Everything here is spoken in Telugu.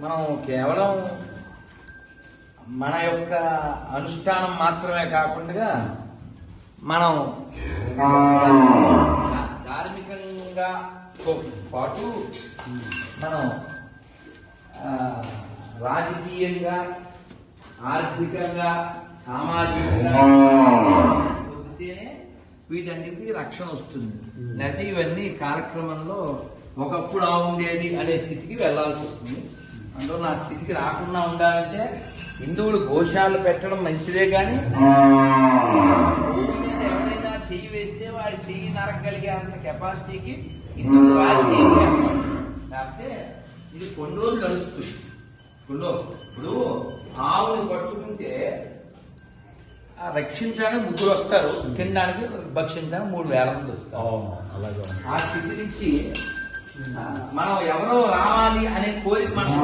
మనం కేవలం మన యొక్క అనుష్ఠానం మాత్రమే కాకుండా మనం ధార్మికంగా పాటు మనం రాజకీయంగా, ఆర్థికంగా, సామాజికంగా పొందితేనే వీటన్నిటికీ రక్షణ వస్తుంది. లేకపోతే ఇవన్నీ కాలక్రమంలో ఒకప్పుడు ఉండేది అనే స్థితికి వెళ్లాల్సి వస్తుంది. అందులో నా స్థితికి రాకుండా ఉండాలంటే హిందువులు గోశాలు పెట్టడం మంచిదే, కానీ ఎవరైనా చెయ్యి వేస్తే వారి చెయ్యి నరకగలిగే అంత కెపాసిటీకి హిందువులు రాజకీయంగా అన్నమాట. లేకపోతే ఇది కొన్ని రోజులు నడుస్తుంది. ఇప్పుడు ఆవుని పట్టుకుంటే రక్షించడానికి ముగ్గురు వస్తారు, తినడానికి భక్షించడానికి 3,000 మంది వస్తారు. ఆ స్థితి నుంచి మనం ఎవరో రావాలి అనే కోరిక మనం